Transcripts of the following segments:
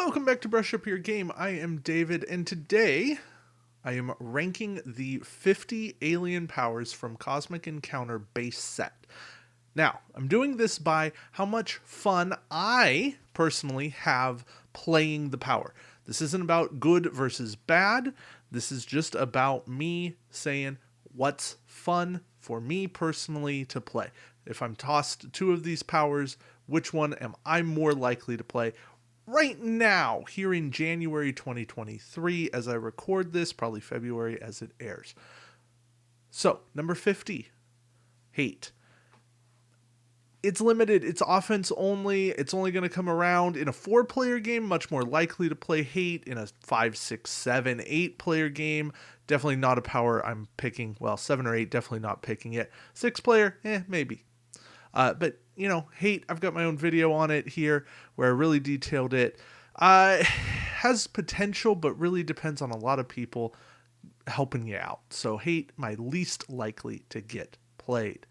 Welcome back to Brush Up Your Game. I am David, and today I am ranking the 50 alien powers from Cosmic Encounter base set. Now, I'm doing this by how much fun I personally have playing the power. This isn't about good versus bad. This is just about me saying what's fun for me personally to play. If I'm tossed two of these powers, which one am I more likely to play right now, here in January 2023, as I record this, probably February as it airs. So, number 50, Hate. It's limited, it's offense only, it's only going to come around in a 4-player game, much more likely to play Hate. In a 5, 6, 7, 8-player game, definitely not a power I'm picking. Well, 7 or 8, definitely not picking it. 6-player, maybe. But, Hate, I've got my own video on it here where I really detailed it. Has potential, but really depends on a lot of people helping you out. So Hate, my least likely to get played.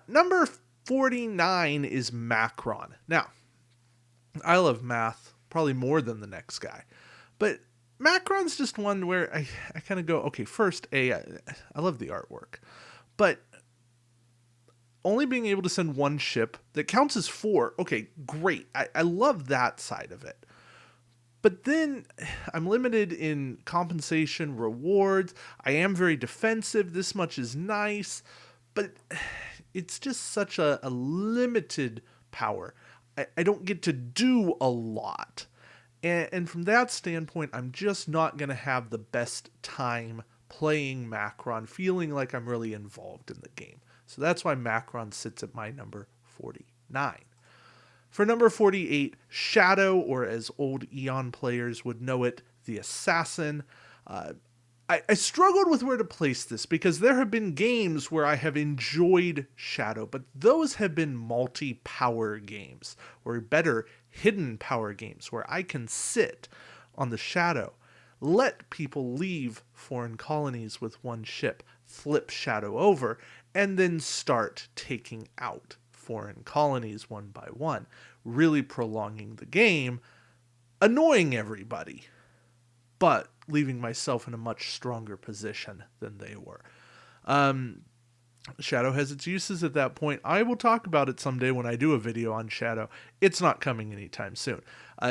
Number 49 is Macron. Now, I love math, probably more than the next guy. But Macron's just one where I kind of go, okay, first, I love the artwork. But only being able to send one ship that counts as 4, okay, great. I love that side of it. But then I'm limited in compensation, rewards. I am very defensive. This much is nice. But it's just such a limited power. I don't get to do a lot. And from that standpoint, I'm just not going to have the best time playing Macron, feeling like I'm really involved in the game. So that's why Macron sits at my number 49. For number 48, Shadow, or as old Eon players would know it, the Assassin. I struggled with where to place this because there have been games where I have enjoyed Shadow, but those have been multi-power games, or better, hidden power games, where I can sit on the Shadow, let people leave foreign colonies with one ship, flip Shadow over, and then start taking out foreign colonies one by one, really prolonging the game, annoying everybody, but leaving myself in a much stronger position than they were. Shadow has its uses at that point. I will talk about it someday when I do a video on Shadow. It's not coming anytime soon.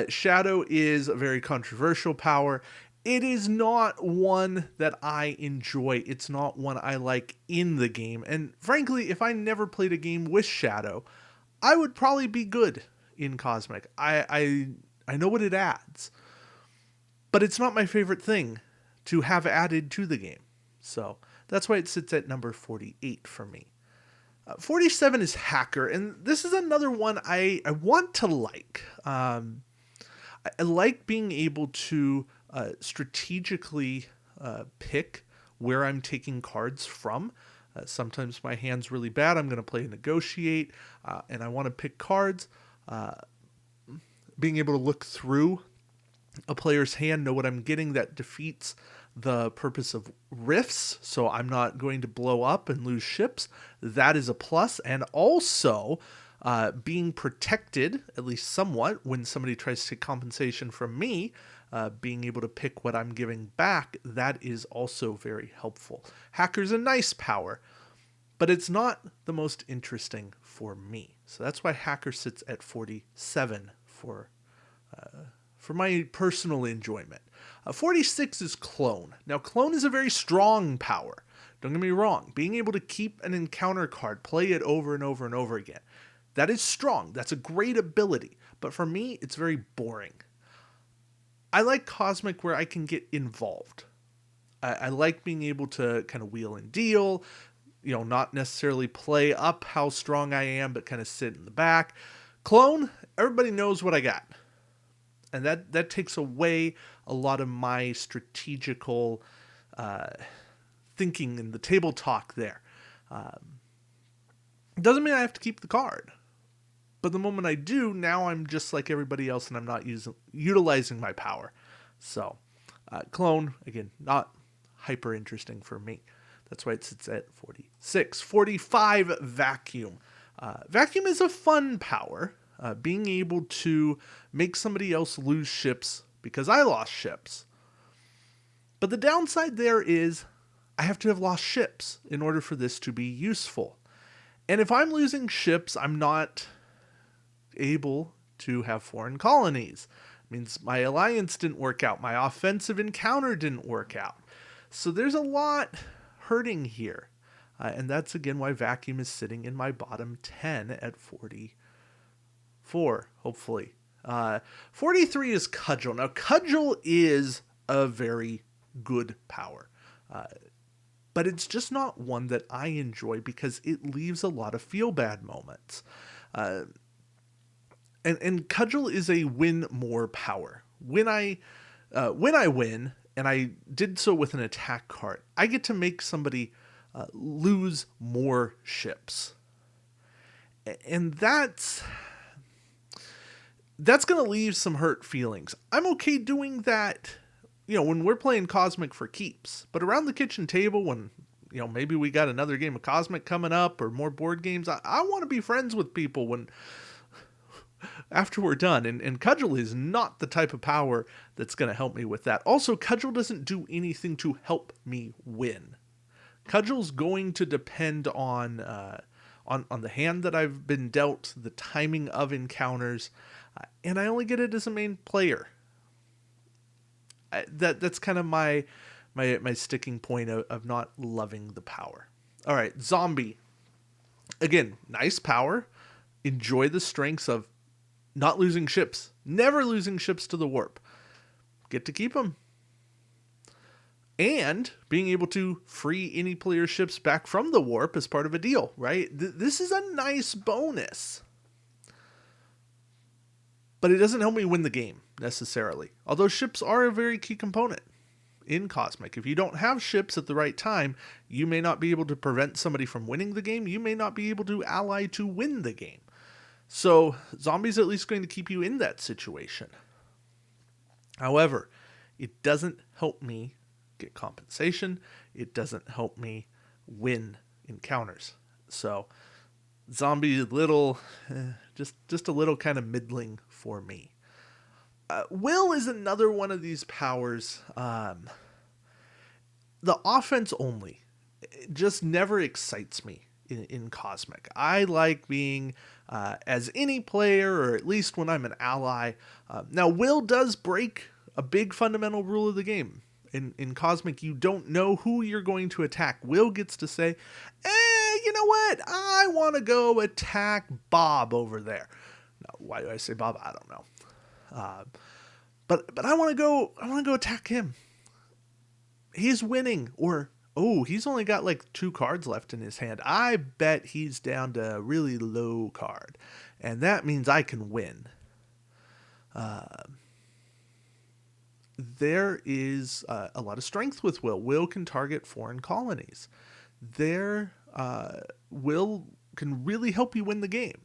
Shadow is a very controversial power. It is not one that I enjoy. It's not one I like in the game. And frankly, if I never played a game with Shadow, I would probably be good in Cosmic. I know what it adds. But it's not my favorite thing to have added to the game. So that's why it sits at number 48 for me. 47 is Hacker, and this is another one I want to like. I like being able to strategically pick where I'm taking cards from. Sometimes my hand's really bad. I'm going to play Negotiate, and I want to pick cards. Being able to look through a player's hand, know what I'm getting, that defeats the purpose of rifts, so I'm not going to blow up and lose ships. That is a plus. And also being protected, at least somewhat, when somebody tries to take compensation from me, being able to pick what I'm giving back, that is also very helpful. Hacker's a nice power, but it's not the most interesting for me. So that's why Hacker sits at 47 for my personal enjoyment. 46 is Clone. Now, Clone is a very strong power. Don't get me wrong. Being able to keep an encounter card, play it over and over and over again, that is strong. That's a great ability. But for me, it's very boring. I like Cosmic where I can get involved. I like being able to kind of wheel and deal, not necessarily play up how strong I am, but kind of sit in the back. Clone, everybody knows what I got. And that takes away a lot of my strategical thinking in the table talk there. Doesn't mean I have to keep the card. But the moment I do, now I'm just like everybody else and I'm not utilizing my power. So, Clone, again, not hyper interesting for me. That's why it sits at 46. 45, Vacuum. Vacuum is a fun power. being able to make somebody else lose ships because I lost ships. But the downside there is I have to have lost ships in order for this to be useful. And if I'm losing ships, I'm not able to have foreign colonies. It means my alliance didn't work out. My offensive encounter didn't work out. So there's a lot hurting here. And that's again why vacuum is sitting in my bottom 10 at 44, hopefully. 43 is cudgel. Now, cudgel is a very good power. But it's just not one that I enjoy because it leaves a lot of feel-bad moments. And cudgel is a win more power. When I win, and I did so with an attack card, I get to make somebody lose more ships. And that's going to leave some hurt feelings. I'm okay doing that, when we're playing Cosmic for keeps. But around the kitchen table, when, maybe we got another game of Cosmic coming up or more board games, I want to be friends with people after we're done. And Cudgel is not the type of power that's going to help me with that. Also, Cudgel doesn't do anything to help me win. Cudgel's going to depend on the hand that I've been dealt, the timing of encounters, and I only get it as a main player. That's kind of my sticking point of not loving the power. All right, zombie. Again, nice power. Enjoy the strengths of not losing ships, never losing ships to the warp. Get to keep them. And being able to free any player's ships back from the warp as part of a deal, right? This is a nice bonus. But it doesn't help me win the game, necessarily. Although ships are a very key component in Cosmic. If you don't have ships at the right time, you may not be able to prevent somebody from winning the game. You may not be able to ally to win the game. So, zombie's at least going to keep you in that situation. However, it doesn't help me get compensation. It doesn't help me win encounters. So, zombie just a little kind of middling for me. Will is another one of these powers. The offense only just never excites me in Cosmic. I like being as any player, or at least when I'm an ally. Now, Will does break a big fundamental rule of the game. In Cosmic, you don't know who you're going to attack. Will gets to say, you know what? I want to go attack Bob over there. Now, why do I say Bob? I don't know. But I want to go attack him. He's winning, or he's only got like 2 cards left in his hand. I bet he's down to a really low card, and that means I can win. There is a lot of strength with Will. Will can target foreign colonies. Will can really help you win the game,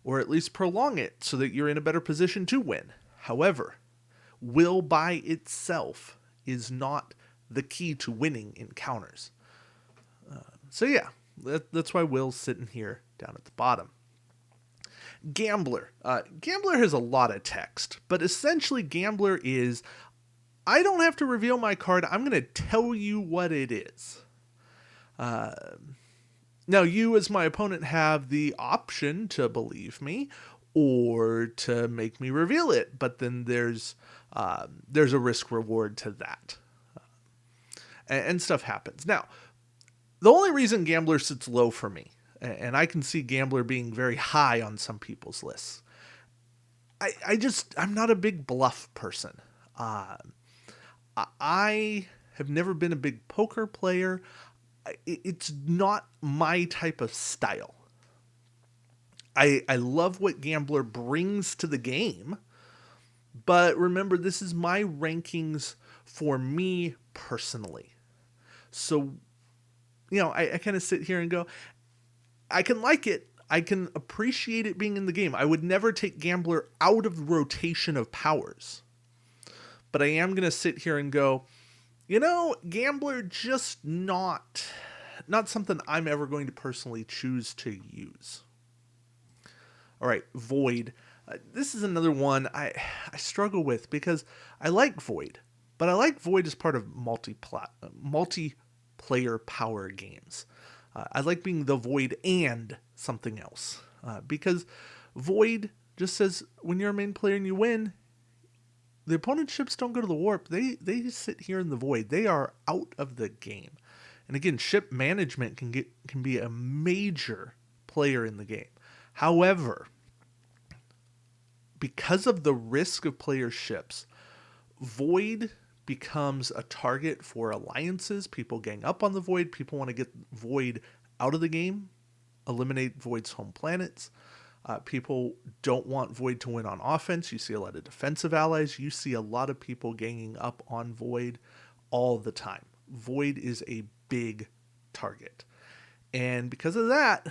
or at least prolong it so that you're in a better position to win. However, Will by itself is not the key to winning encounters. So yeah, that's why Will's sitting here down at the bottom. Gambler. Gambler has a lot of text, but essentially Gambler is, I don't have to reveal my card, I'm going to tell you what it is. Now, you as my opponent have the option to believe me or to make me reveal it, but then there's a risk reward to that. And stuff happens. Now, the only reason Gambler sits low for me, and I can see Gambler being very high on some people's lists, I'm not a big bluff person. I have never been a big poker player. It's not my type of style. I love what Gambler brings to the game, but remember, this is my rankings for me personally. So, I kind of sit here and go, I can like it. I can appreciate it being in the game. I would never take Gambler out of the rotation of powers. But I am going to sit here and go, Gambler just not something I'm ever going to personally choose to use. All right, Void. This is another one I struggle with because I like Void, but I like Void as part of multiplayer power games. I like being the Void and something else because Void just says when you're a main player and you win, the opponent's ships don't go to the warp. They sit here in the Void. They are out of the game. And again, ship management can be a major player in the game. However, because of the risk of player ships, Void becomes a target for alliances. People gang up on the Void. People want to get Void out of the game, eliminate Void's home planets. People don't want Void to win on offense. You see a lot of defensive allies. You see a lot of people ganging up on Void all the time. Void is a big target. And because of that,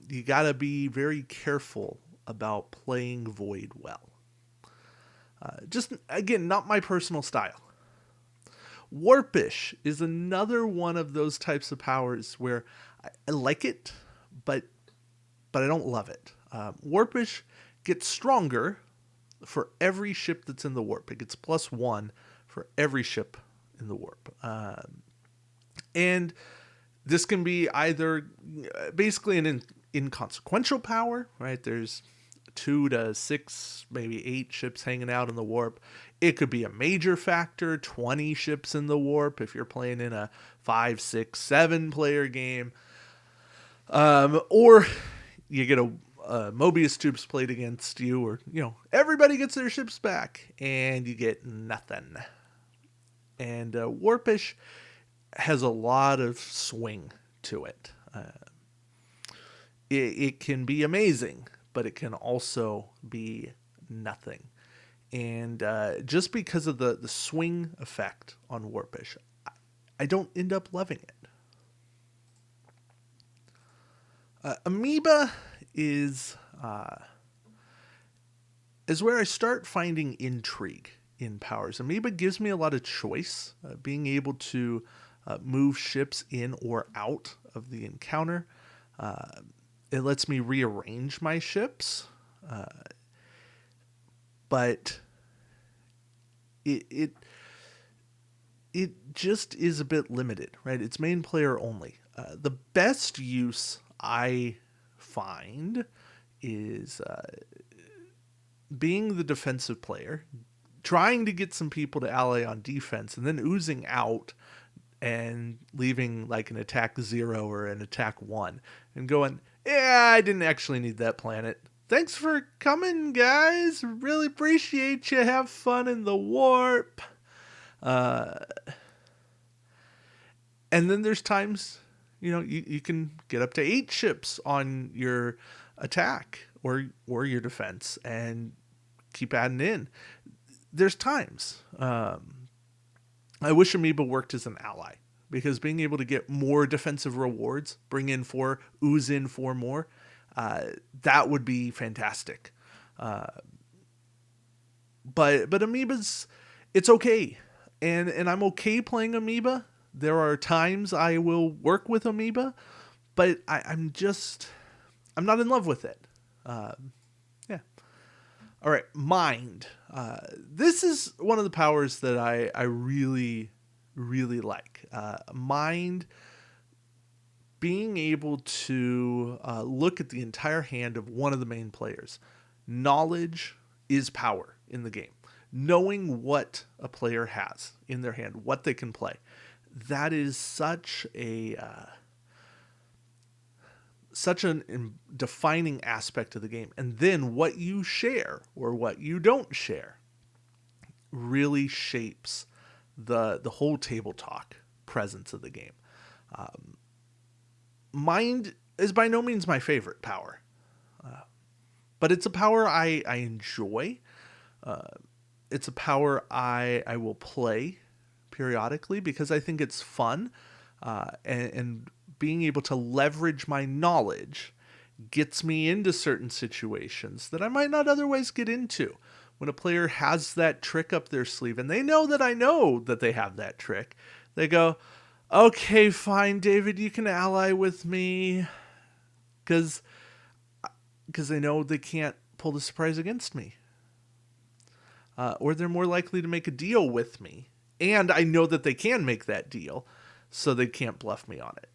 you got to be very careful about playing Void well. Just, again, not my personal style. Warpish is another one of those types of powers where I like it, but I don't love it. Warpish gets stronger for every ship that's in the warp. It gets +1 for every ship in the warp. And this can be either basically an inconsequential power, right? There's 2 to 6, maybe 8 ships hanging out in the warp. It could be a major factor, 20 ships in the warp if you're playing in a 5, 6, 7 player game. Or you get a Mobius tubes played against you, or everybody gets their ships back and you get nothing. And Warpish has a lot of swing to it. It can be amazing, but it can also be nothing. And just because of the swing effect on Warpish, I don't end up loving it. Amoeba is where I start finding intrigue in powers. Amoeba gives me a lot of choice, being able to move ships in or out of the encounter. It lets me rearrange my ships, but it just is a bit limited, right? It's main player only. The best use I find is being the defensive player, trying to get some people to ally on defense, and then oozing out and leaving like an attack 0 or an attack 1 and going, yeah, I didn't actually need that planet. Thanks for coming, guys. Really appreciate you. Have fun in the warp. And then there's times, you can get up to 8 ships on your attack or your defense and keep adding in. There's times. I wish Amoeba worked as an ally, because being able to get more defensive rewards, bring in 4, ooze in 4 more, that would be fantastic. But Amoeba's, it's okay. And I'm okay playing Amoeba. There are times I will work with Amoeba, but I'm not in love with it. Yeah. All right, Mind. This is one of the powers that I really, really like. Mind, being able to look at the entire hand of one of the main players. Knowledge is power in the game. Knowing what a player has in their hand, what they can play. That is such an defining aspect of the game. And then what you share or what you don't share really shapes the whole table talk presence of the game. Mind is by no means my favorite power, but it's a power I enjoy. It's a power I will play periodically because I think it's fun, and being able to leverage my knowledge gets me into certain situations that I might not otherwise get into. When a player has that trick up their sleeve and they know that I know that they have that trick, they go, okay, fine, David, you can ally with me, because they know they can't pull the surprise against me. Or they're more likely to make a deal with me. And I know that they can make that deal, so they can't bluff me on it.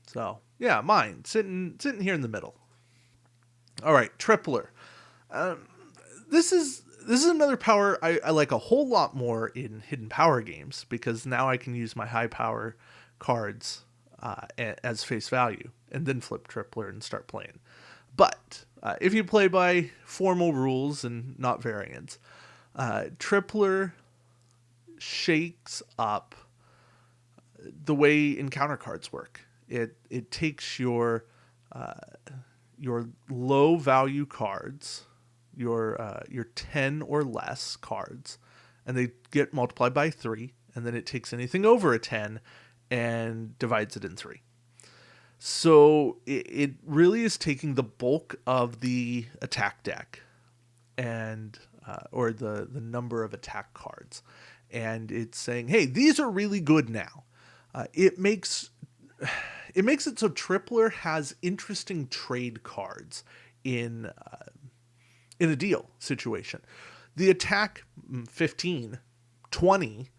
So, yeah, mine. Sitting here in the middle. All right, Tripler. This is another power I like a whole lot more in hidden power games, because now I can use my high power cards as face value and then flip Tripler and start playing. But if you play by formal rules and not variants, Tripler shakes up the way encounter cards work. It takes your low value cards, your 10 or less cards, and they get multiplied by 3, and then it takes anything over a 10 and divides it in 3. So it really is taking the bulk of the attack deck and or the number of attack cards, and it's saying, hey, these are really good now. It makes it so Tripler has interesting trade cards in a deal situation. The attack 15, 20,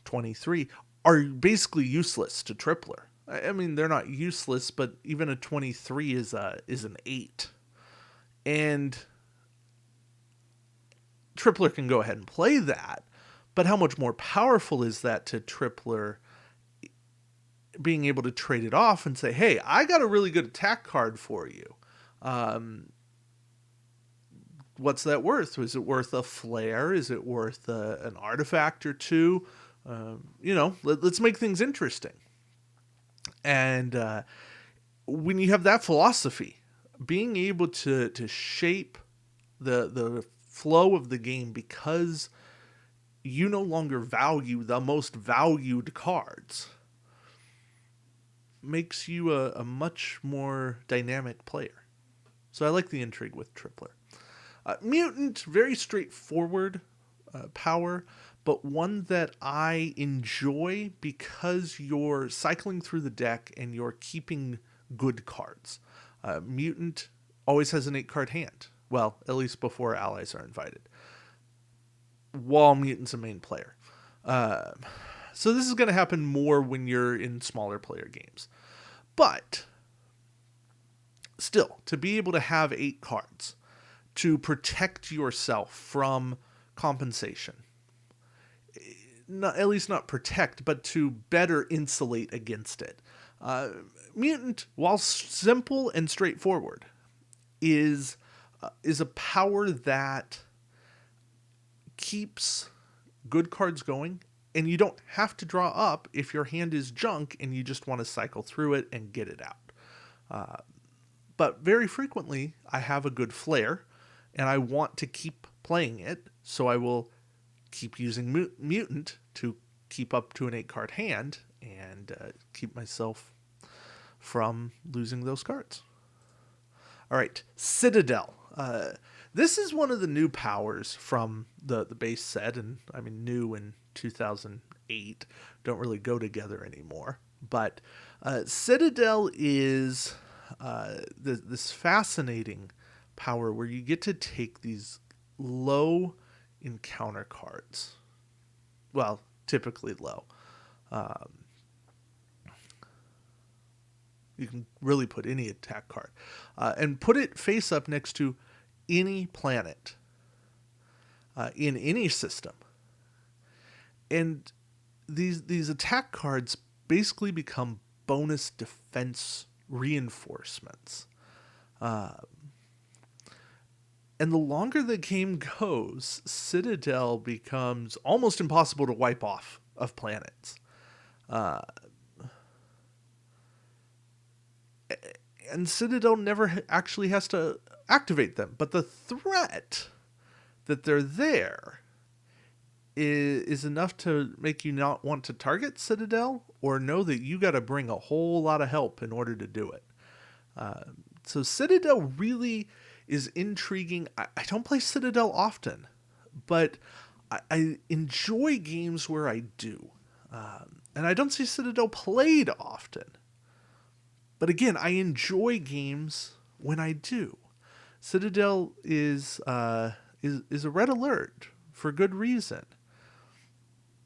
23 are basically useless to Tripler. I mean, they're not useless, but even a 23 is an 8. And Tripler can go ahead and play that, but how much more powerful is that to Tripler being able to trade it off and say, hey, I got a really good attack card for you. What's that worth? Is it worth a flare? Is it worth an artifact or two? Let's make things interesting. And when you have that philosophy, being able to shape the flow of the game because you no longer value the most valued cards makes you a much more dynamic player. So I like the intrigue with Tripler. Mutant, very straightforward power, but one that I enjoy because you're cycling through the deck and you're keeping good cards. Mutant always has an 8-card hand. Well, at least before allies are invited. While Mutant's a main player. So this is going to happen more when you're in smaller player games. But still, to be able to have 8 cards, to protect yourself from compensation, at least not protect, but to better insulate against it. Mutant, while simple and straightforward, is a power that keeps good cards going, and you don't have to draw up if your hand is junk and you just want to cycle through it and get it out. But very frequently, I have a good flare, and I want to keep playing it, so I will keep using Mutant to keep up to an 8-card hand and keep myself from losing those cards. All right, Citadel. This is one of the new powers from the base set, and I mean new in 2008. Don't really go together anymore. But Citadel is this fascinating power where you get to take these low encounter cards. Well, typically low. You can really put any attack card. And put it face up next to any planet in any system. And these attack cards basically become bonus defense reinforcements. And the longer the game goes, Citadel becomes almost impossible to wipe off of planets. And Citadel never actually has to activate them. But the threat that they're there is enough to make you not want to target Citadel or know that you got to bring a whole lot of help in order to do it. So Citadel really is intriguing. I don't play Citadel often, but I enjoy games where I do. And I don't see Citadel played often. But again, I enjoy games when I do. Citadel is a red alert for good reason.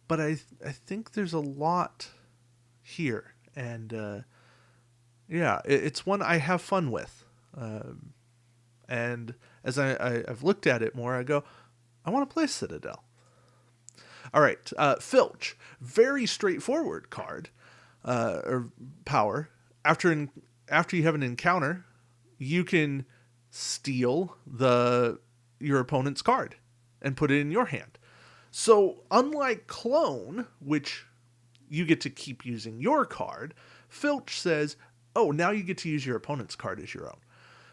But I think there's a lot here, and yeah, it's one I have fun with. And as I've looked at it more, I go, I want to play Citadel. All right, Filch, very straightforward card or power. After you have an encounter, you can steal your opponent's card and put it in your hand. So unlike Clone, which you get to keep using your card, Filch says, oh, now you get to use your opponent's card as your own.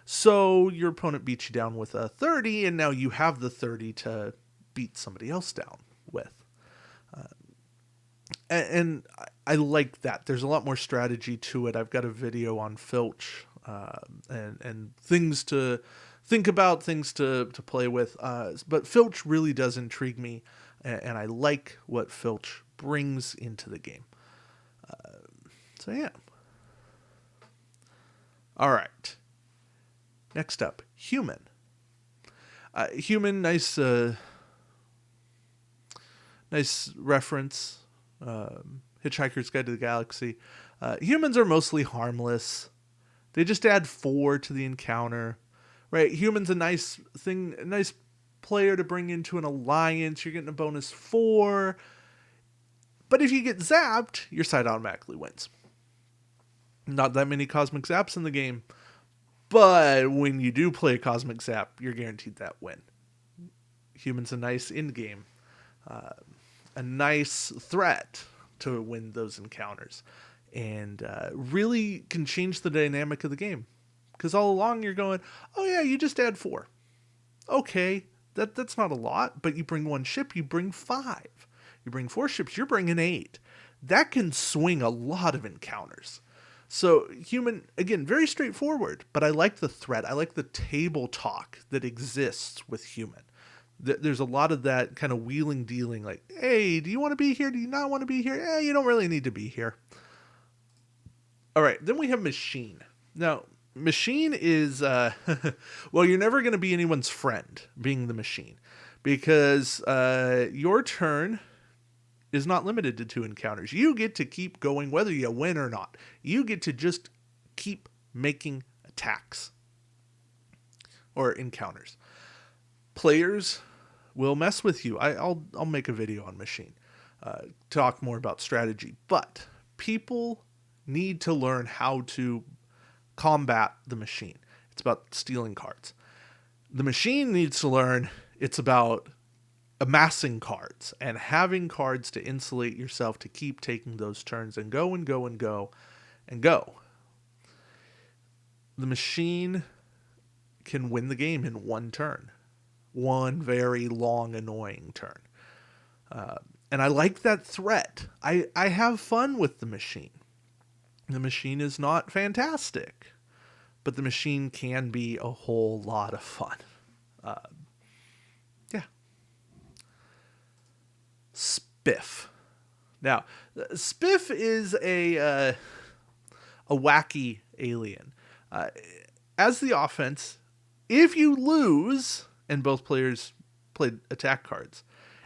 So your opponent beats you down with a 30, and now you have the 30 to beat somebody else down with. And I like that. There's a lot more strategy to it. I've got a video on Filch and things to think about, things to play with. But Filch really does intrigue me, and I like what Filch brings into the game. So yeah. All right. Next up, Human. Human, nice reference. Hitchhiker's Guide to the Galaxy. Humans are mostly harmless. They just add 4 to the encounter, right? Human's a nice thing, a nice player to bring into an alliance. You're getting a bonus 4. But if you get zapped, your side automatically wins. Not that many Cosmic Zaps in the game, but when you do play a Cosmic Zap, you're guaranteed that win. Human's a nice in-game, a nice threat to win those encounters, and really can change the dynamic of the game. Because all along you're going, oh yeah, you just add 4. Okay, that's not a lot, but you bring 1 ship, you bring 5. You bring 4 ships, you're bringing 8. That can swing a lot of encounters. So Human, again, very straightforward, but I like the threat. I like the table talk that exists with Human. There's a lot of that kind of wheeling dealing, like, hey, do you want to be here? Do you not want to be here? You don't really need to be here. All right, then we have Machine. Now, Machine is, well, you're never going to be anyone's friend, being the Machine, because your turn is not limited to 2 encounters. You get to keep going whether you win or not. You get to just keep making attacks or encounters. Players will mess with you. I'll make a video on Machine, talk more about strategy, but people need to learn how to combat the Machine. It's about stealing cards. The Machine needs to learn it's about amassing cards and having cards to insulate yourself to keep taking those turns and go and go and go and go. The Machine can win the game in 1 turn. 1 very long, annoying turn. And I like that threat. I have fun with the Machine. The Machine is not fantastic, but the Machine can be a whole lot of fun. Yeah. Spiff. Now, Spiff is a wacky alien. As the offense, if you lose, and both players played attack cards,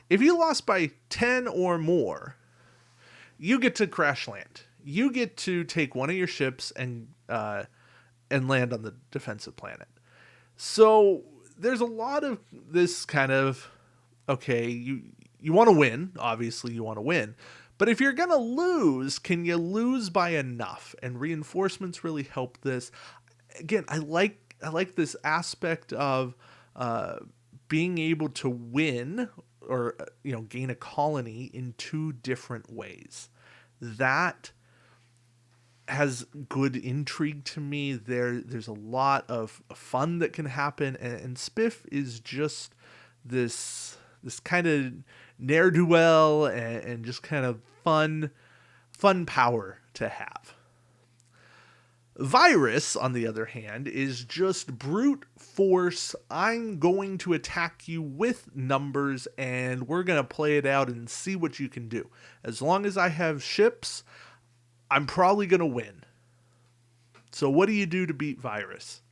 if you lost by 10 or more, you get to crash land. You get to take one of your ships and land on the defensive planet. So there's a lot of this kind of, okay, you want to win. Obviously, you want to win. But if you're going to lose, can you lose by enough? And reinforcements really help this. Again, I like this aspect of being able to win or gain a colony in 2 different ways. That has good intrigue to me. There's a lot of fun that can happen, and Spiff is just this kind of ne'er-do-well and just kind of fun power to have. Virus, on the other hand, is just brute force. I'm going to attack you with numbers, and we're going to play it out and see what you can do. As long as I have ships, I'm probably going to win. So what do you do to beat Virus?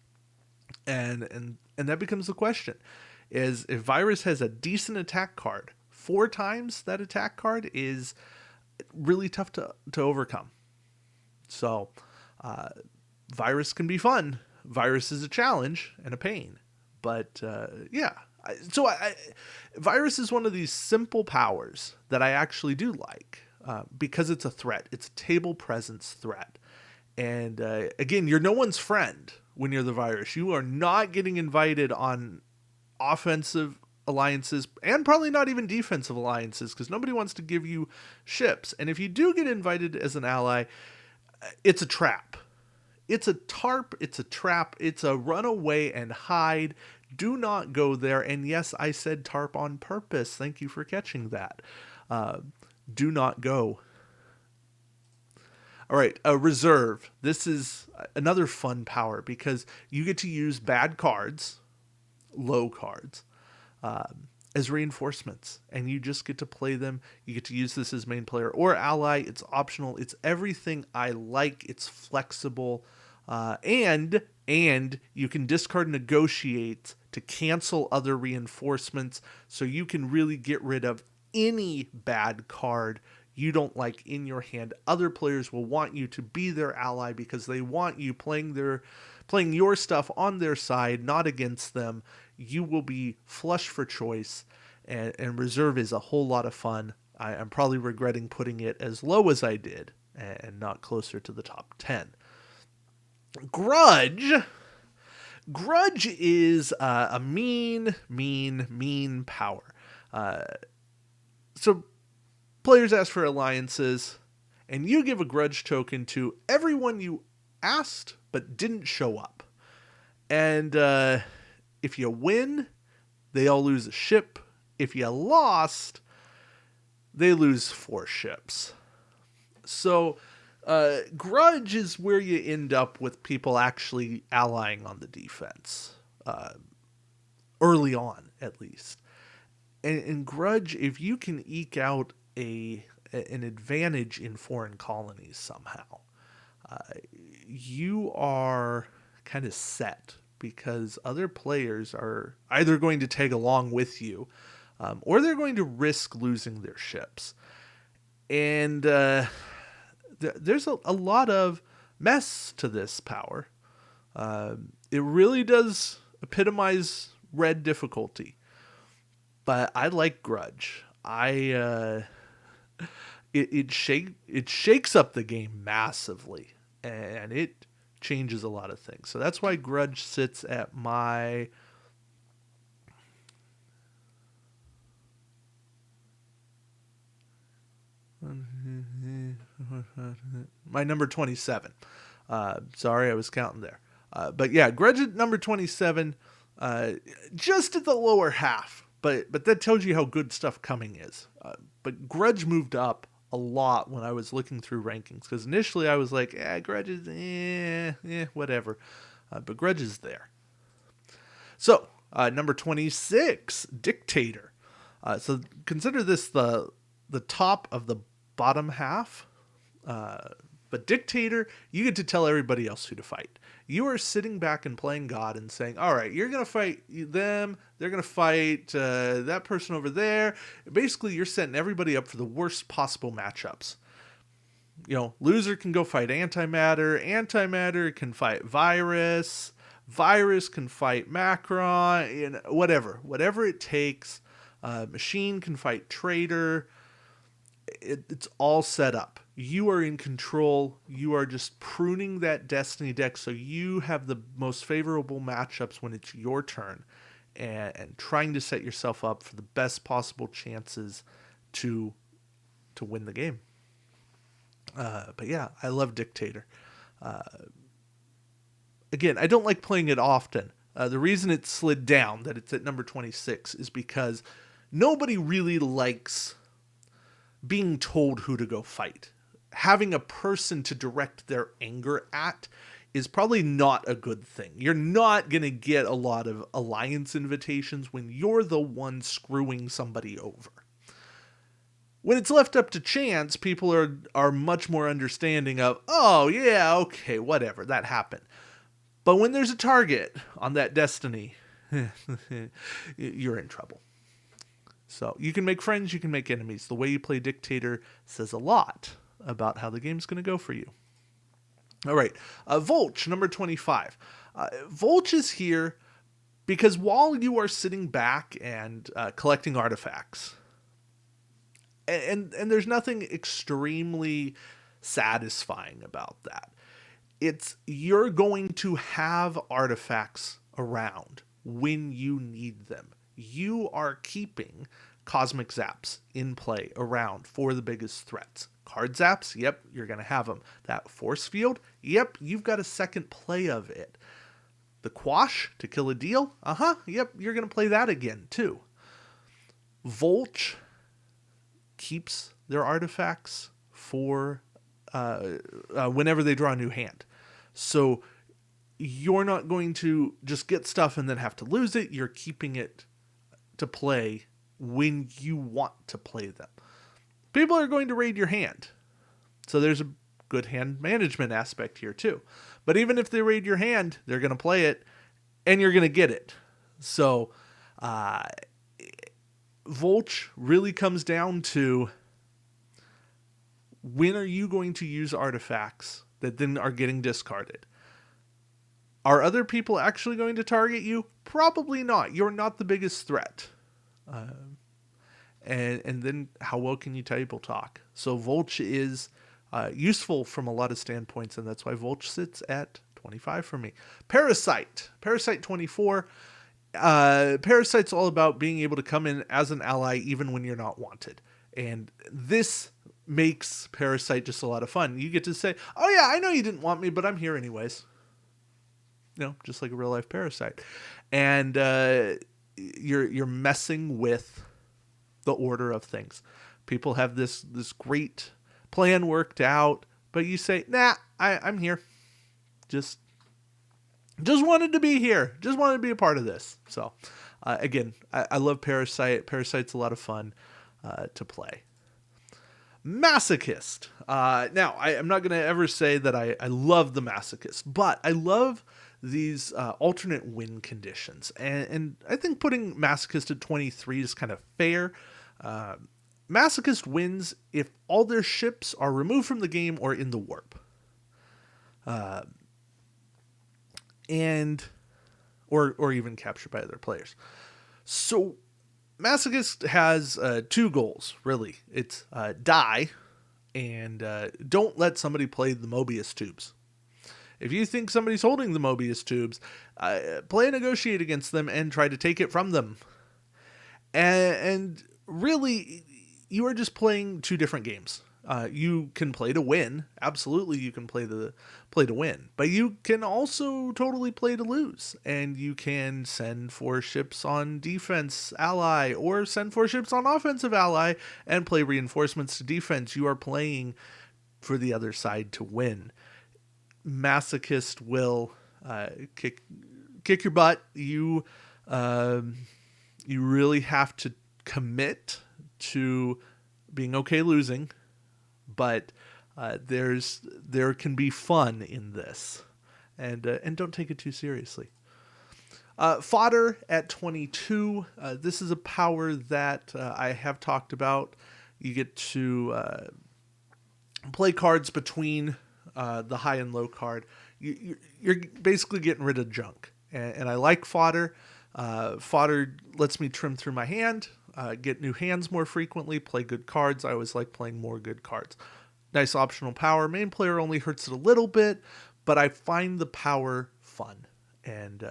And And that becomes the question, is if Virus has a decent attack card, 4 times that attack card is really tough to overcome. So Virus can be fun. Virus is a challenge and a pain. But yeah, so Virus is one of these simple powers that I actually do like because it's a threat. It's a table presence threat. And again, you're no one's friend when you're the Virus. You are not getting invited on offensive alliances and probably not even defensive alliances because nobody wants to give you ships. And if you do get invited as an ally, it's a trap. It's a tarp. It's a trap. It's a run away and hide. Do not go there. And yes, I said tarp on purpose. Thank you for catching that. Do not go. All right, reserve. This is another fun power because you get to use bad cards, low cards, as reinforcements, and you just get to play them. You get to use this as main player or ally. It's optional. It's everything I like. It's flexible, and you can discard negotiate to cancel other reinforcements, so you can really get rid of any bad card you don't like in your hand. Other players will want you to be their ally because they want you playing your stuff on their side, not against them. You will be flush for choice, and reserve is a whole lot of fun. I'm probably regretting putting it as low as I did and not closer to the top 10. Grudge is a mean power. So players ask for alliances, and you give a grudge token to everyone you asked but didn't show up. And if you win, they all lose a ship. If you lost, they lose 4 ships. So grudge is where you end up with people actually allying on the defense, early on at least. And grudge, if you can eke out an advantage in foreign colonies somehow, you are kind of set because other players are either going to tag along with you or they're going to risk losing their ships. And there's a lot of mess to this power. It really does epitomize red difficulty. But I like grudge. It shakes up the game massively, and it changes a lot of things. So that's why grudge sits at my number 27. Sorry, I was counting there. But yeah, grudge at number 27, just at the lower half. But that tells you how good stuff coming is. But grudge moved up a lot when I was looking through rankings, because initially I was like, grudge is whatever. But grudge is there. So number 26, Dictator. So consider this the top of the bottom half. But Dictator, you get to tell everybody else who to fight. You are sitting back and playing God and saying, all right, you're going to fight them. They're going to fight that person over there. Basically, you're setting everybody up for the worst possible matchups. You know, loser can go fight antimatter. Antimatter can fight virus. Virus can fight Macron. Whatever it takes. Machine can fight traitor. It's all set up. You are in control. You are just pruning that Destiny deck so you have the most favorable matchups when it's your turn, and trying to set yourself up for the best possible chances to win the game. But yeah, I love Dictator. Again, I don't like playing it often. The reason it slid down, that it's at number 26, is because nobody really likes being told who to go fight. Having a person to direct their anger at is probably not a good thing. You're not going to get a lot of alliance invitations when you're the one screwing somebody over. When it's left up to chance, people are much more understanding of, oh yeah, okay, whatever, that happened. But when there's a target on that Destiny, you're in trouble. So you can make friends, you can make enemies. The way you play Dictator says a lot about how the game's going to go for you. All right, Volch, number 25. Volch is here because while you are sitting back and collecting artifacts, and there's nothing extremely satisfying about that. You're going to have artifacts around when you need them. You are keeping cosmic zaps in play around for the biggest threats. Card zaps, yep, you're going to have them. That force field, yep, you've got a second play of it. The quash to kill a deal, yep, you're going to play that again too. Volch keeps their artifacts for whenever they draw a new hand. So you're not going to just get stuff and then have to lose it. You're keeping it to play when you want to play them. People are going to raid your hand. So there's a good hand management aspect here too. But even if they raid your hand, they're going to play it and you're going to get it. So Volch really comes down to when are you going to use artifacts that then are getting discarded? Are other people actually going to target you? Probably not. You're not the biggest threat. And then how well can you table talk? So Volch is useful from a lot of standpoints, and that's why Volch sits at 25 for me. Parasite 24. Parasite's all about being able to come in as an ally even when you're not wanted. And this makes Parasite just a lot of fun. You get to say, oh yeah, I know you didn't want me, but I'm here anyways. Just like a real life parasite. And you're messing with the order of things. People have this great plan worked out, but you say, nah, I'm here. Just wanted to be here. Just wanted to be a part of this. So again, I love Parasite. Parasite's a lot of fun to play. Masochist. Now, I'm not going to ever say that I love the Masochist, but I love these alternate win conditions. And I think putting Masochist at 23 is kind of fair. Masochist wins if all their ships are removed from the game or in the warp. Or even captured by other players. So Masochist has two goals, really. It's die and don't let somebody play the Mobius tubes. If you think somebody's holding the Mobius tubes, play and negotiate against them and try to take it from them. And really, you are just playing two different games. You can play to win. Absolutely, you can play to win. But you can also totally play to lose. And you can send 4 ships on defense ally or send 4 ships on offensive ally and play reinforcements to defense. You are playing for the other side to win. Masochist will kick your butt. You really have to commit to being okay losing, but there can be fun in this, and don't take it too seriously. Fodder at 22. This is a power that I have talked about. You get to play cards between the high and low card. You're basically getting rid of junk, and I like Fodder. Fodder lets me trim through my hand, get new hands more frequently, play good cards. I always like playing more good cards. Nice optional power. Main player only hurts it a little bit, but I find the power fun. And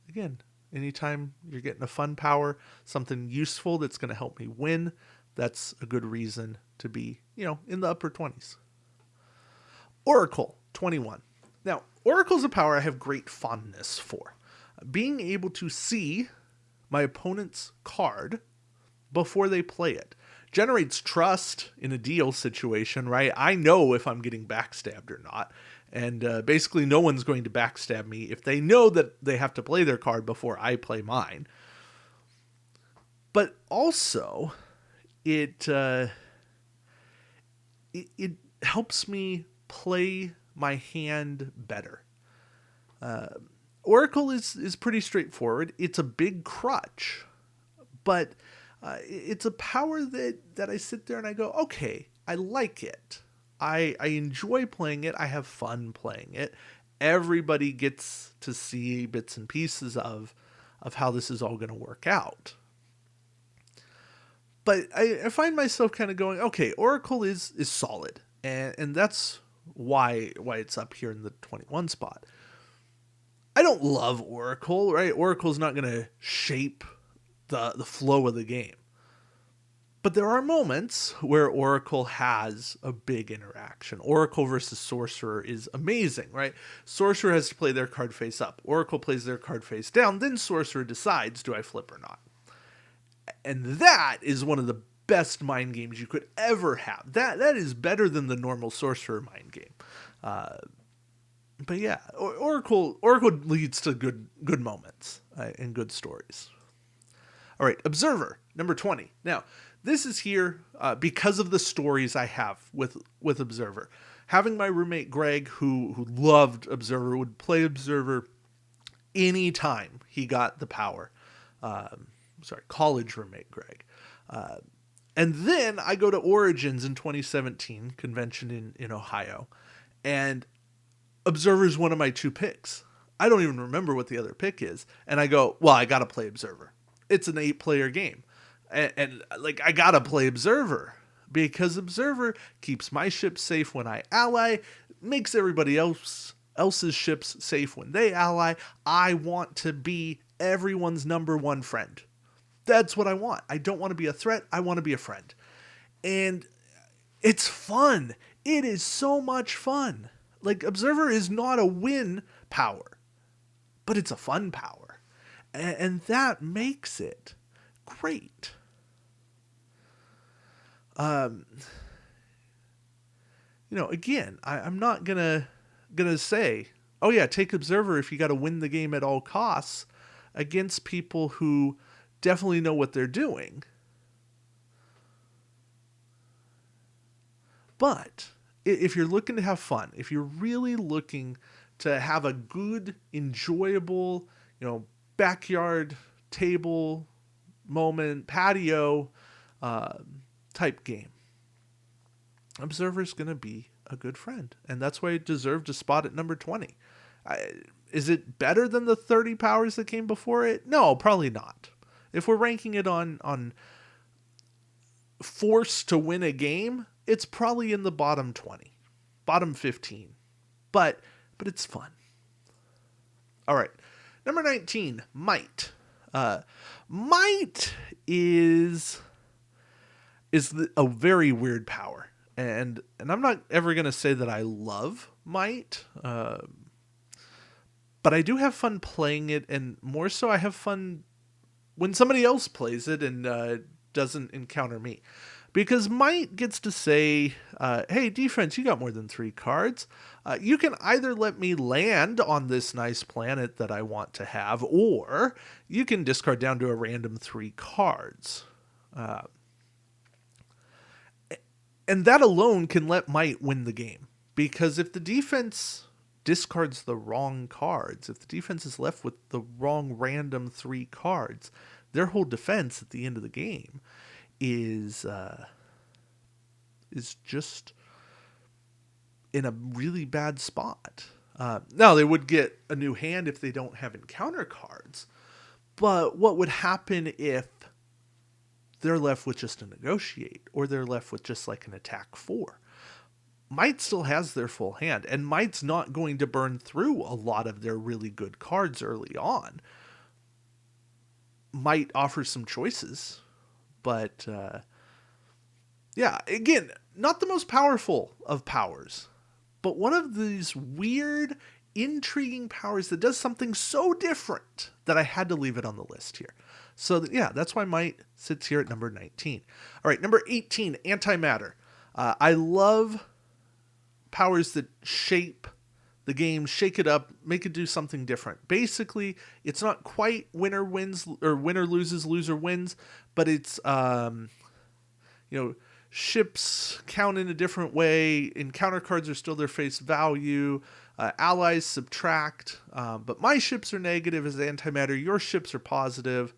again, anytime you're getting a fun power, something useful that's going to help me win, that's a good reason to be, in the upper 20s. Oracle, 21. Now, Oracle's a power I have great fondness for. Being able to see my opponent's card before they play it generates trust in a deal situation, right? I know if I'm getting backstabbed or not. And basically no one's going to backstab me if they know that they have to play their card before I play mine. But also, it helps me play my hand better. Oracle is pretty straightforward. It's a big crutch, but it's a power that I sit there and I go, okay, I like it. I enjoy playing it. I have fun playing it. Everybody gets to see bits and pieces of how this is all going to work out. But I find myself kind of going, okay, Oracle is solid, and that's why it's up here in the 21 spot. I don't love Oracle, right? Oracle's not going to shape the flow of the game. But there are moments where Oracle has a big interaction. Oracle versus Sorcerer is amazing, right? Sorcerer has to play their card face up. Oracle plays their card face down. Then Sorcerer decides, do I flip or not? And that is one of the best mind games you could ever have. That is better than the normal Sorcerer mind game. But yeah, Oracle leads to good moments and good stories. All right, Observer, number 20. Now, this is here because of the stories I have with Observer. Having my roommate Greg, who loved Observer, would play Observer anytime he got the power. College roommate Greg. And then I go to Origins in 2017, convention in Ohio, and Observer is one of my 2 picks. I don't even remember what the other pick is. And I go, well, I got to play Observer. It's an 8-player game. And I got to play Observer because Observer keeps my ship safe when I ally, makes everybody else's ships safe when they ally. I want to be everyone's number 1 friend. That's what I want. I don't want to be a threat. I want to be a friend. And it's fun. It is so much fun. Observer is not a win power, but it's a fun power. And that makes it great. Again, I'm not gonna say, oh yeah, take Observer if you got to win the game at all costs against people who definitely know what they're doing. But if you're looking to have fun, if you're really looking to have a good, enjoyable, backyard table moment, patio type game, Observer's going to be a good friend. And that's why it deserved a spot at number 20. Is it better than the 30 powers that came before it? No, probably not. If we're ranking it on force to win a game, it's probably in the bottom 20, bottom 15. But it's fun. All right. Number 19, Might. Might is a very weird power. And I'm not ever going to say that I love Might, but I do have fun playing it, and more so I have fun when somebody else plays it and doesn't encounter me. Because Might gets to say, hey, defense, you got more than 3 cards. You can either let me land on this nice planet that I want to have, or you can discard down to a random 3 cards. And that alone can let Might win the game. Because if the defense discards the wrong cards, if the defense is left with the wrong random 3 cards, their whole defense at the end of the game is just in a really bad spot. Now, they would get a new hand if they don't have encounter cards. But what would happen if they're left with just a negotiate, or they're left with just an attack 4? Might still has their full hand, and Might's not going to burn through a lot of their really good cards early on. Might offers some choices, but yeah, again, not the most powerful of powers, but one of these weird, intriguing powers that does something so different that I had to leave it on the list here. So yeah, that's why Might sits here at number 19. All right, number 18, Antimatter. I love powers that shape the game, shake it up, make it do something different. Basically, it's not quite winner wins or winner loses, loser wins, but it's ships count in a different way. Encounter cards are still their face value. Allies subtract, but my ships are negative as antimatter. Your ships are positive.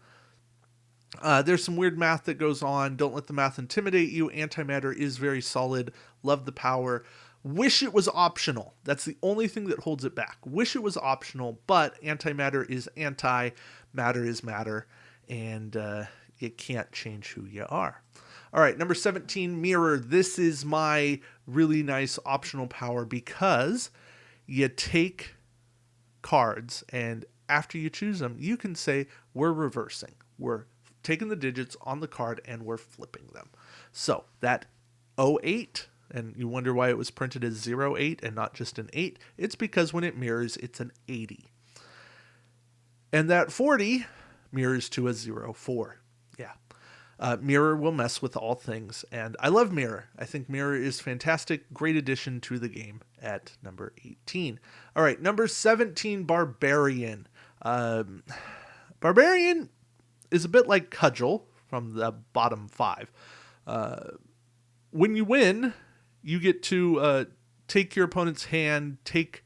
There's some weird math that goes on. Don't let the math intimidate you. Antimatter is very solid. Love the power. Wish it was optional. That's the only thing that holds it back. Wish it was optional, but antimatter is anti, matter is matter, and you can't change who you are. All right, number 17, mirror. This is my really nice optional power because you take cards, and after you choose them, you can say, we're reversing. We're taking the digits on the card, and we're flipping them. So that 08, and you wonder why it was printed as 08 and not just an 8, it's because when it mirrors, it's an 80. And that 40 mirrors to a 04. Yeah. Mirror will mess with all things, and I love Mirror. I think Mirror is fantastic. Great addition to the game at number 18. All right, number 17, Barbarian. Barbarian is a bit like Cudgel from the bottom 5. When you win, you get to take your opponent's hand, take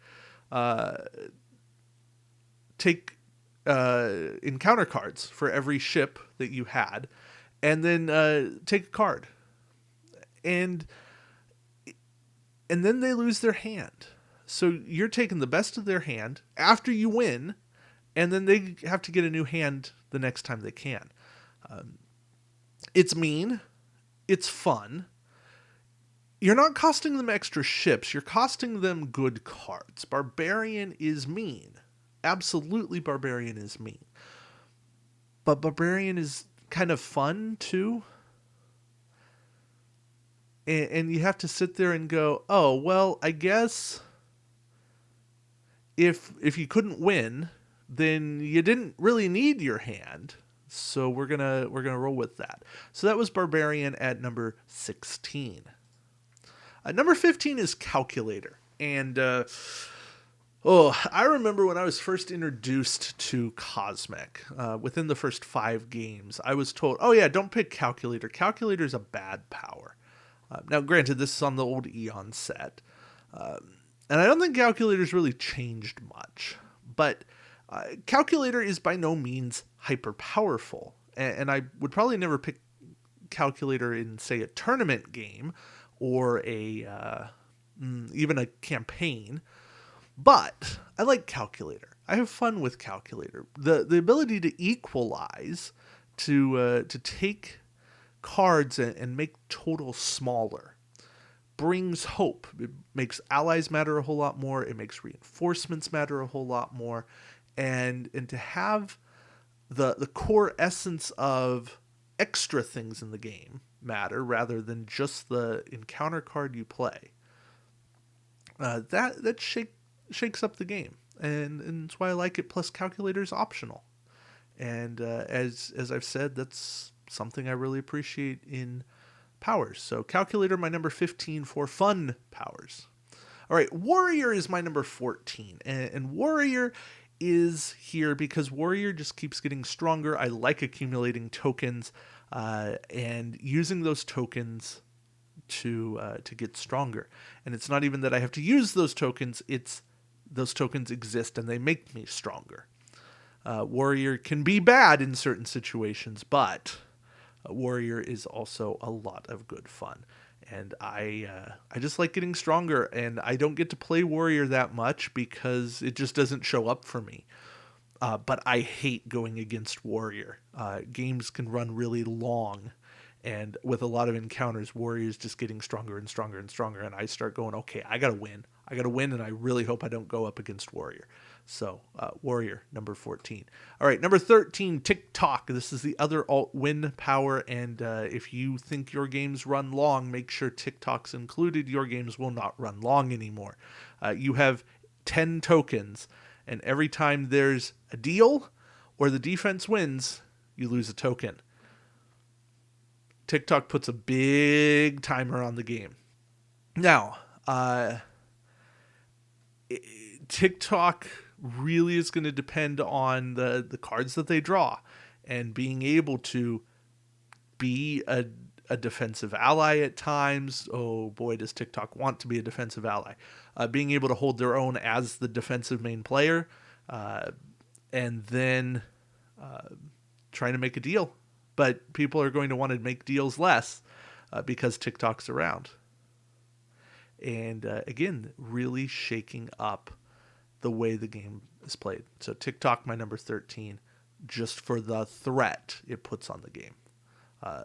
encounter cards for every ship that you had, and then take a card. And then they lose their hand. So you're taking the best of their hand after you win, and then they have to get a new hand the next time they can. It's mean. It's fun. You're not costing them extra ships. You're costing them good cards. Barbarian is mean. Absolutely, Barbarian is mean. But Barbarian is kind of fun, too. And you have to sit there and go, oh, well, I guess if you couldn't win, then you didn't really need your hand. So we're gonna roll with that. So that was Barbarian at number 16. Number 15 is Calculator. And I remember when I was first introduced to Cosmic, within the first 5 games, I was told, oh yeah, don't pick Calculator. Calculator's a bad power. Now, granted, this is on the old Eon set. And I don't think Calculator's really changed much. But Calculator is by no means hyper powerful. And I would probably never pick Calculator in, say, a tournament game or even a campaign. But I like Calculator. I have fun with Calculator. The ability to equalize, to take cards and make total smaller, brings hope. It makes allies matter a whole lot more. It makes reinforcements matter a whole lot more. And to have the core essence of extra things in the game matter rather than just the encounter card you play, that shakes up the game. And that's why I like it. Plus, Calculator is optional. And as I've said, that's something I really appreciate in powers. So Calculator, my number 15 for fun powers. All right, Warrior is my number 14. And Warrior is here because Warrior just keeps getting stronger. I like accumulating tokens and using those tokens to get stronger. And it's not even that I have to use those tokens, it's those tokens exist and they make me stronger. Warrior can be bad in certain situations, but Warrior is also a lot of good fun. And I just like getting stronger, and I don't get to play Warrior that much because it just doesn't show up for me. But I hate going against Warrior. Games can run really long, and with a lot of encounters, Warrior's just getting stronger and stronger and stronger, and I start going, okay, I gotta win, and I really hope I don't go up against Warrior. So, Warrior, number 14. All right, number 13, TikTok. This is the other alt-win power, and if you think your games run long, make sure TikTok's included. Your games will not run long anymore. You have 10 tokens, and every time there's a deal or the defense wins, you lose a token. TikTok puts a big timer on the game. Now, TikTok really is going to depend on the cards that they draw and being able to be a a defensive ally at times. Oh boy, does TikTok want to be a defensive ally. Being able to hold their own as the defensive main player, and then trying to make a deal. But people are going to want to make deals less because TikTok's around. And again, really shaking up the way the game is played. So TikTok, my number 13, just for the threat it puts on the game.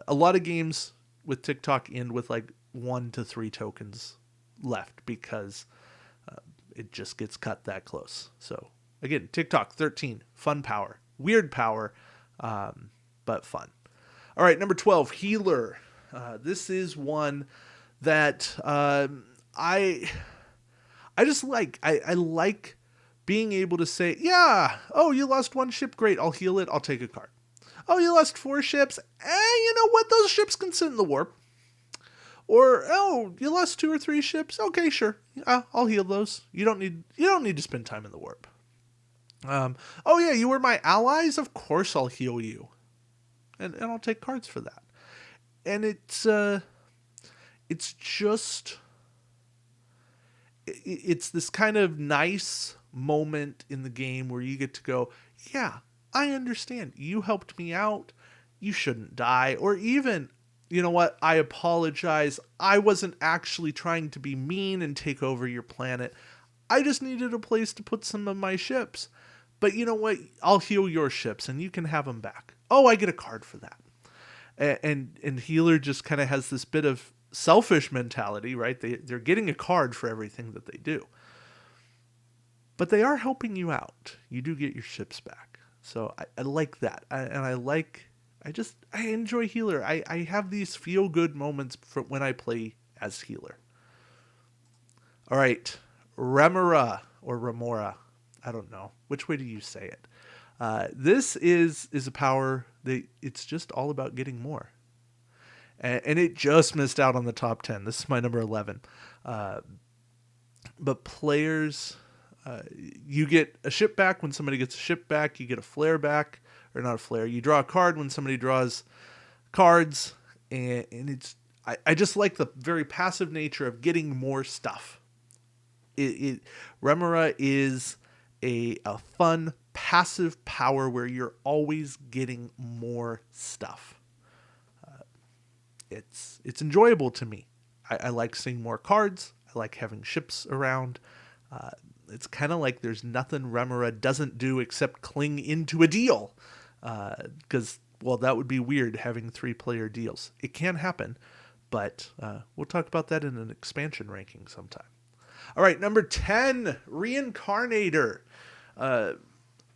A lot of games with TikTok end with like 1 to 3 tokens left because it just gets cut that close. So again, TikTok 13, fun power, weird power, but fun. All right, number 12, healer. This is one that I just like. I like being able to say, yeah, oh, you lost 1 ship, great, I'll heal it, I'll take a card. Oh, you lost 4 ships, you know what, those ships can sit in the warp. Or, oh, you lost 2 or 3 ships, okay, sure, I'll heal those. You don't need to spend time in the warp. Oh yeah, you were my allies, of course I'll heal you. And I'll take cards for that. And it's just, it's this kind of nice moment in the game where you get to go, yeah, I understand. You helped me out. You shouldn't die. Or even, you know what? I apologize. I wasn't actually trying to be mean and take over your planet. I just needed a place to put some of my ships. But you know what? I'll heal your ships and you can have them back. Oh, I get a card for that. And healer just kind of has this bit of selfish mentality, right? They're getting a card for everything that they do. But they are helping you out. You do get your ships back. So I like that. I enjoy healer. I have these feel-good moments when I play as healer. All right. REMORA or REMORA. I don't know. Which way do you say it? This is a power that it's just all about getting more. And it just missed out on the top 10. This is my number 11. But players, you get a ship back when somebody gets a ship back. You get a flare back, or not a flare. You draw a card when somebody draws cards. And it's I just like the very passive nature of getting more stuff. Remora is a fun, passive power where you're always getting more stuff. It's enjoyable to me. I like seeing more cards. I like having ships around. It's kind of like there's nothing Remora doesn't do except cling into a deal. Because, well, that would be weird having 3-player deals. It can happen, but we'll talk about that in an expansion ranking sometime. All right, number 10, Reincarnator.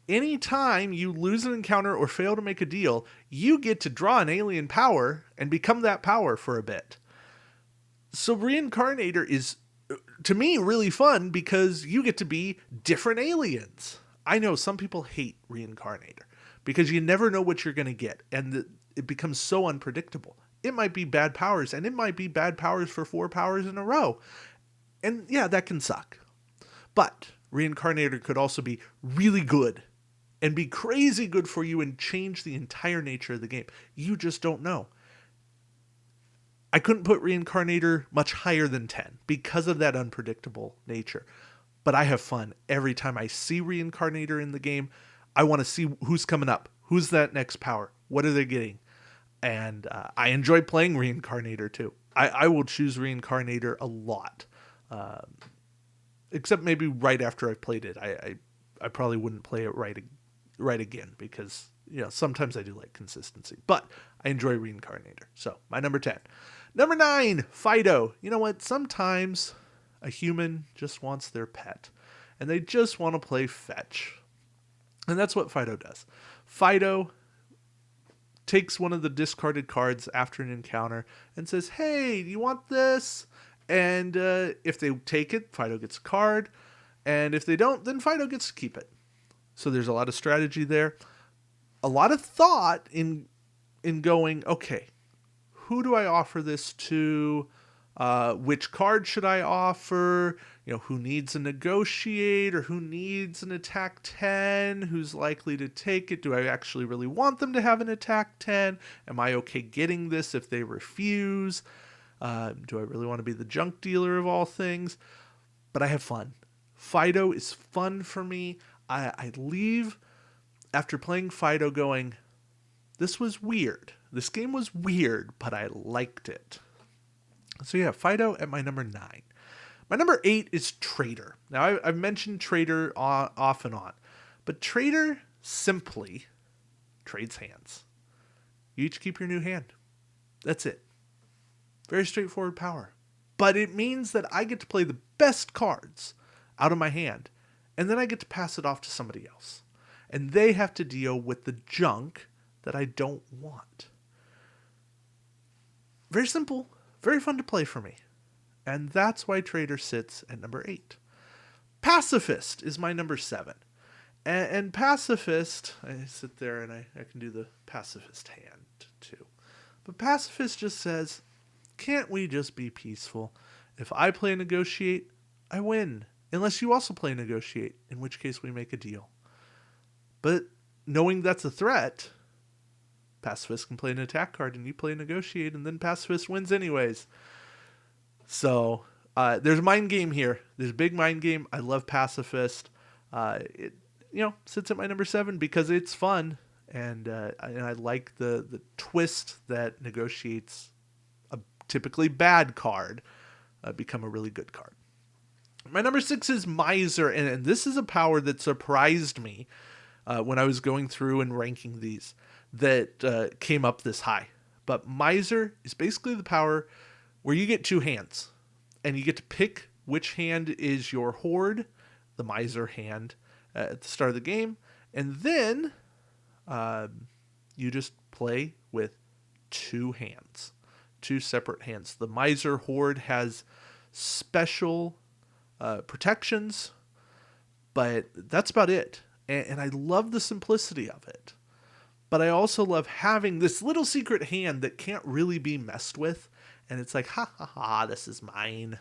Anytime you lose an encounter or fail to make a deal, you get to draw an alien power and become that power for a bit. So Reincarnator is, to me, really fun because you get to be different aliens. I know some people hate Reincarnator because you never know what you're going to get, and it becomes so unpredictable. It might be bad powers, and it might be bad powers for 4 powers in a row. And yeah, that can suck. But Reincarnator could also be really good and be crazy good for you and change the entire nature of the game. You just don't know. I couldn't put Reincarnator much higher than 10 because of that unpredictable nature. But I have fun every time I see Reincarnator in the game. I want to see who's coming up. Who's that next power? What are they getting? And I enjoy playing Reincarnator too. I will choose Reincarnator a lot. Except maybe right after I've played it. I probably wouldn't play it right again because, you know, sometimes I do like consistency. But I enjoy Reincarnator. So, my number 10. Number 9, Fido. You know what? Sometimes a human just wants their pet. And they just want to play fetch. And that's what Fido does. Fido takes one of the discarded cards after an encounter and says, hey, do you want this? And if they take it, Fido gets a card. And if they don't, then Fido gets to keep it. So there's a lot of strategy there. A lot of thought in going, okay, who do I offer this to? Which card should I offer? Who needs a negotiate or who needs an attack 10? Who's likely to take it? Do I actually really want them to have an attack 10? Am I okay getting this if they refuse? Do I really want to be the junk dealer of all things? But I have fun. Fido is fun for me. I leave after playing Fido going, this was weird. This game was weird, but I liked it. So yeah, Fido at my number 9. My number 8 is Trader. Now, I've mentioned Trader off and on, but Trader simply trades hands. You each keep your new hand. That's it. Very straightforward power. But it means that I get to play the best cards out of my hand, and then I get to pass it off to somebody else. And they have to deal with the junk that I don't want. Very simple, very fun to play for me. And that's why Trader sits at number 8. Pacifist is my number 7. And Pacifist, I sit there and I can do the Pacifist hand too. But Pacifist just says, can't we just be peaceful? If I play Negotiate, I win. Unless you also play Negotiate, in which case we make a deal. But knowing that's a threat, Pacifist can play an attack card and you play Negotiate, and then Pacifist wins anyways. So there's a mind game here. There's a big mind game. I love Pacifist. It sits at my number 7 because it's fun, and I like the twist that Negotiates a typically bad card become a really good card. My number 6 is Miser, and this is a power that surprised me when I was going through and ranking these that came up this high. But Miser is basically the power where you get 2 hands, and you get to pick which hand is your hoard, the Miser hand, at the start of the game, and then you just play with 2 hands, 2 separate hands. The Miser hoard has special protections, but that's about it. And I love the simplicity of it. But I also love having this little secret hand that can't really be messed with. And it's like, ha ha ha, this is mine.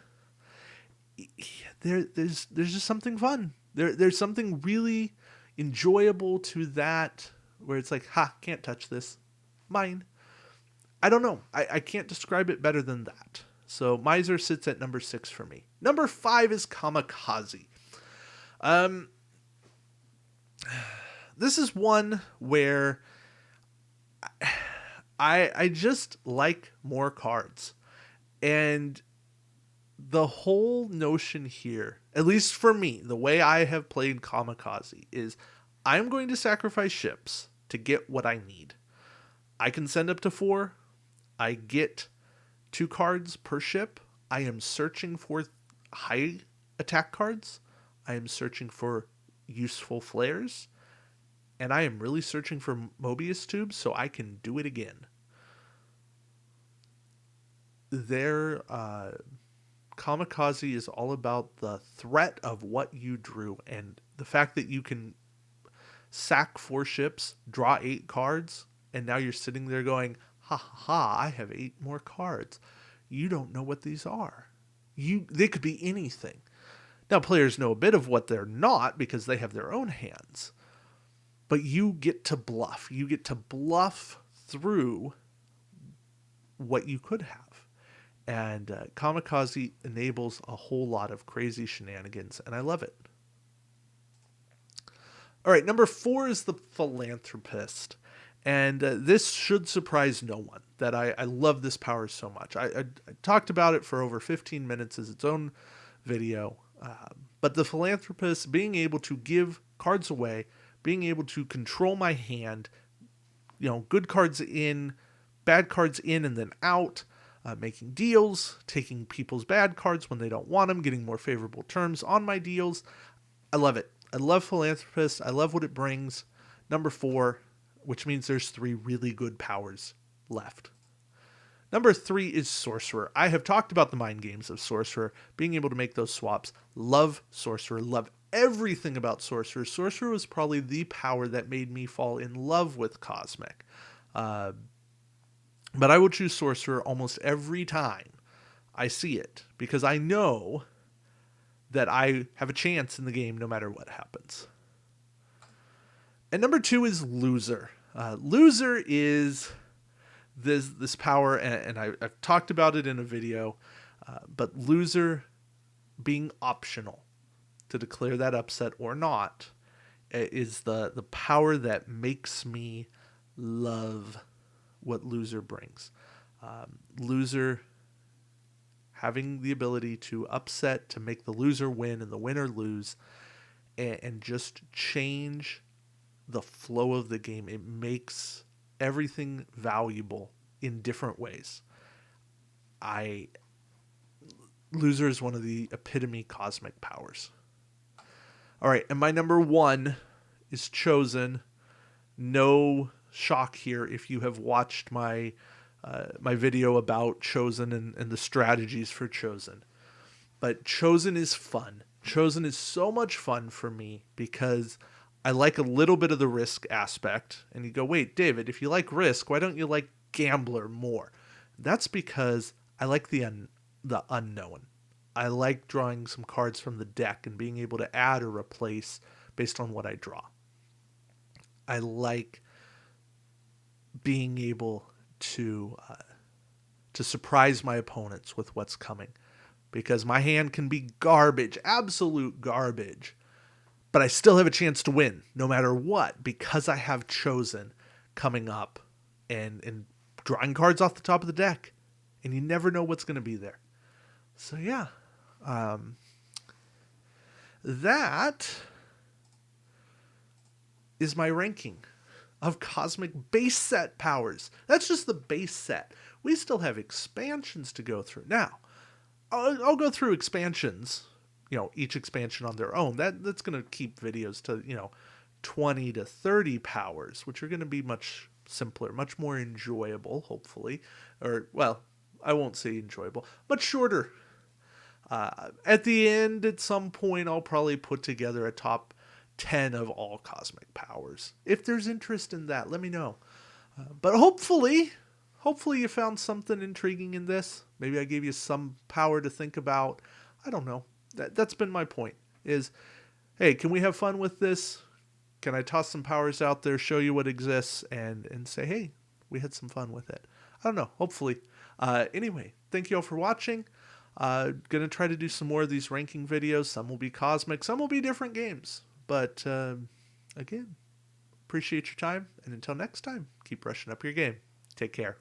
There's just something fun. There's something really enjoyable to that, where it's like, ha, can't touch this. Mine. I don't know. I can't describe it better than that. So Miser sits at number 6 for me. Number 5 is Kamikaze. This is one where I just like more cards. And the whole notion here, at least for me, the way I have played Kamikaze, is I'm going to sacrifice ships to get what I need. I can send up to 4. I get 2 cards per ship. I am searching for high attack cards. I am searching for useful flares. And I am really searching for Mobius tubes so I can do it again. Their Kamikaze is all about the threat of what you drew, and the fact that you can sack 4 ships, draw 8 cards, and now you're sitting there going, ha ha ha, I have 8 more cards. You don't know what these are. They could be anything. Now, players know a bit of what they're not because they have their own hands. But you get to bluff. You get to bluff through what you could have. And Kamikaze enables a whole lot of crazy shenanigans, and I love it. All right, number 4 is the Philanthropist. And this should surprise no one that I love this power so much. I talked about it for over 15 minutes as its own video. But the Philanthropist, being able to give cards away, being able to control my hand, good cards in, bad cards in and then out, making deals, taking people's bad cards when they don't want them, getting more favorable terms on my deals. I love it. I love Philanthropist. I love what it brings. Number 4, which means there's 3 really good powers left. Number 3 is Sorcerer. I have talked about the mind games of Sorcerer, being able to make those swaps. Love Sorcerer. Love everything about Sorcerer. Sorcerer was probably the power that made me fall in love with Cosmic. But I will choose Sorcerer almost every time I see it because I know that I have a chance in the game no matter what happens. And number 2 is Loser. Loser is this power, and I've talked about it in a video, but Loser being optional to declare that upset or not is the power that makes me love what Loser brings. Loser having the ability to upset, to make the loser win and the winner lose, and just change the flow of the game. It makes everything valuable in different ways. Loser is one of the epitome cosmic powers. All right, and my number 1 is Chosen. No shock here if you have watched my video about Chosen and the strategies for Chosen. But Chosen is fun. Chosen is so much fun for me because I like a little bit of the risk aspect. And you go, wait, David, if you like risk, why don't you like Gambler more? That's because I like the unknown. I like drawing some cards from the deck and being able to add or replace based on what I draw. I like being able to surprise my opponents with what's coming, because my hand can be garbage, absolute garbage, but I still have a chance to win no matter what, because I have Chosen coming up and drawing cards off the top of the deck, and you never know what's going to be there. So yeah, that is my ranking of cosmic base set powers. That's just the base set. We still have expansions to go through. Now, I'll go through expansions, each expansion on their own. That's going to keep videos to, 20 to 30 powers, which are going to be much simpler, much more enjoyable, hopefully. Or, well, I won't say enjoyable, much shorter. At the end, at some point, I'll probably put together a top 10 of all cosmic powers. If there's interest in that, let me know. But hopefully you found something intriguing in this. Maybe I gave you some power to think about. I don't know. That's been my point, is, hey, can we have fun with this? Can I toss some powers out there, show you what exists, and say, hey, we had some fun with it? I don't know. Hopefully. Anyway, thank you all for watching. Gonna try to do some more of these ranking videos. Some will be cosmic, some will be different games. But, again, appreciate your time. And until next time, keep brushing up your game. Take care.